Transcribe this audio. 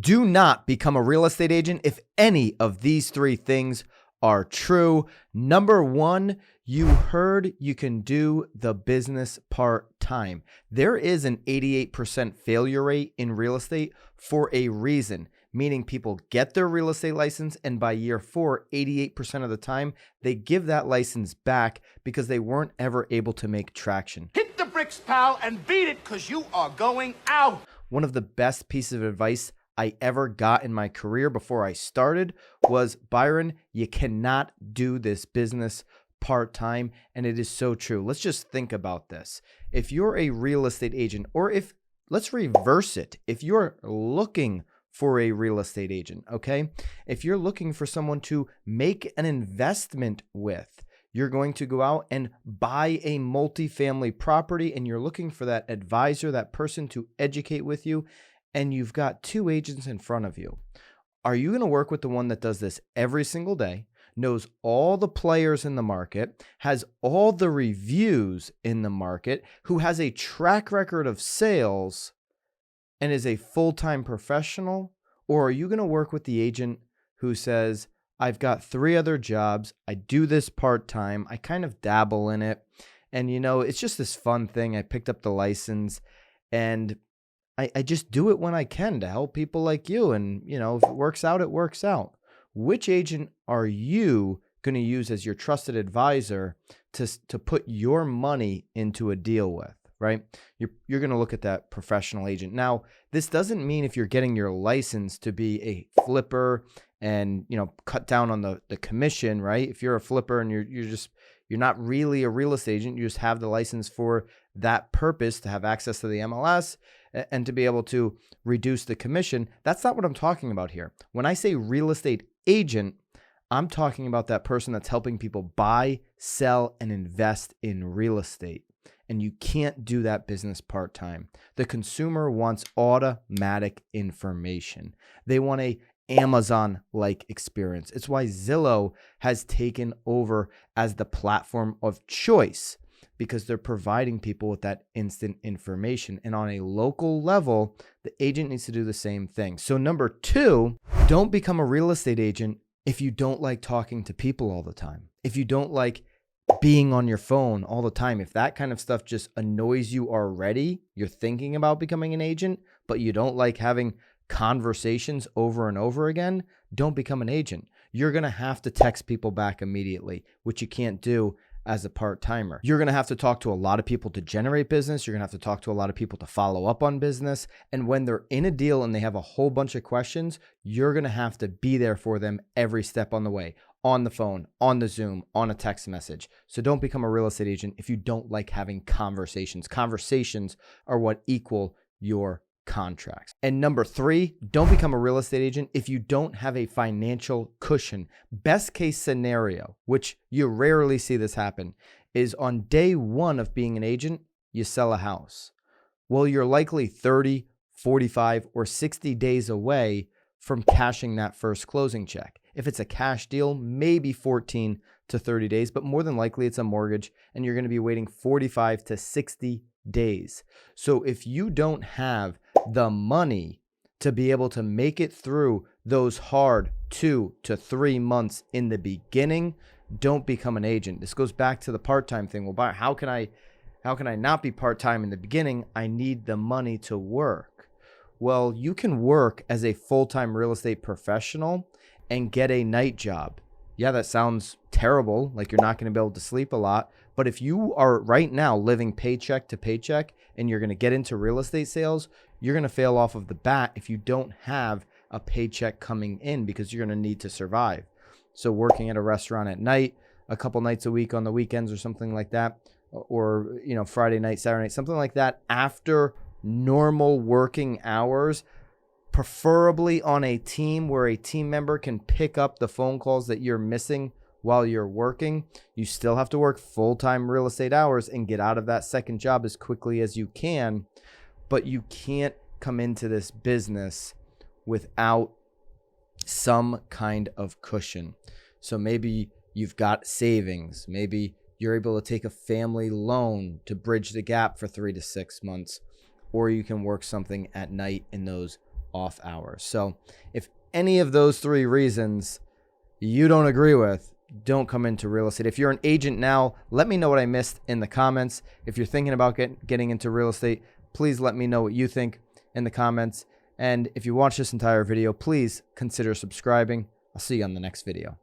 Do not become a real estate agent if any of these three things are true. Number one, you heard you can do the business part-time. There is an 88% failure rate in real estate for a reason, meaning people get their real estate license and by year 4, 88% of the time, they give that license back because they weren't ever able to make traction. Hit the bricks, pal, and beat it because you are going out. One of the best pieces of advice I ever got in my career before I started was, Byron, you cannot do this business part-time. And it is so true. Let's just think about this. If you're a real estate agent, or let's reverse it. If you're looking for a real estate agent, okay? If you're looking for someone to make an investment with, you're going to go out and buy a multifamily property and you're looking for that advisor, that person to educate with you, and you've got two agents in front of you. Are you going to work with the one that does this every single day, knows all the players in the market, has all the reviews in the market, who has a track record of sales, and is a full-time professional? Or are you going to work with the agent who says, I've got 3 other jobs, I do this part-time, I kind of dabble in it, and it's just this fun thing. I picked up the license and I just do it when I can to help people like you. And, if it works out, it works out. Which agent are you going to use as your trusted advisor to put your money into a deal with, right? You're going to look at that professional agent. Now, this doesn't mean if you're getting your license to be a flipper and, cut down on the commission, right? If you're a flipper and you're not really a real estate agent, you just have the license for that purpose, to have access to the MLS and to be able to reduce the commission. That's not what I'm talking about here. When I say real estate agent, I'm talking about that person that's helping people buy, sell, and invest in real estate. And you can't do that business part-time. The consumer wants automatic information. They want a Amazon-like experience. It's why Zillow has taken over as the platform of choice, because they're providing people with that instant information. And on a local level, the agent needs to do the same thing. So number 2, don't become a real estate agent if you don't like talking to people all the time. If you don't like being on your phone all the time, if that kind of stuff just annoys you already, you're thinking about becoming an agent, but you don't like having conversations over and over again, don't become an agent. You're going to have to text people back immediately, which you can't do as a part-timer. You're going to have to talk to a lot of people to generate business. You're going to have to talk to a lot of people to follow up on business. And when they're in a deal and they have a whole bunch of questions, you're going to have to be there for them every step on the way, on the phone, on the Zoom, on a text message. So don't become a real estate agent if you don't like having conversations. Conversations are what equal your contracts. And number 3, don't become a real estate agent if you don't have a financial cushion. Best case scenario, which you rarely see this happen, is on day 1 of being an agent, you sell a house. Well, you're likely 30, 45, or 60 days away from cashing that first closing check. If it's a cash deal, maybe 14 to 30 days, but more than likely it's a mortgage and you're going to be waiting 45 to 60 days. So if you don't have the money to be able to make it through those hard 2 to 3 months in the beginning, don't become an agent. This goes back to the part-time thing. Well, how can I not be part-time in the beginning? I need the money to work. Well, you can work as a full-time real estate professional and get a night job. Yeah, that sounds terrible, like you're not going to be able to sleep a lot. But if you are right now living paycheck to paycheck and you're going to get into real estate sales, you're going to fail off of the bat if you don't have a paycheck coming in, because you're going to need to survive. So working at a restaurant at night, a couple nights a week on the weekends or something like that, or Friday night, Saturday night, something like that after normal working hours, preferably on a team where a team member can pick up the phone calls that you're missing while you're working. You still have to work full-time real estate hours and get out of that second job as quickly as you can, but you can't come into this business without some kind of cushion. So maybe you've got savings, maybe you're able to take a family loan to bridge the gap for 3 to 6 months, or you can work something at night in those off hours. So if any of those 3 reasons you don't agree with, don't come into real estate. If you're an agent now, let me know what I missed in the comments. If you're thinking about getting into real estate, please let me know what you think in the comments. And if you watch this entire video, please consider subscribing. I'll see you on the next video.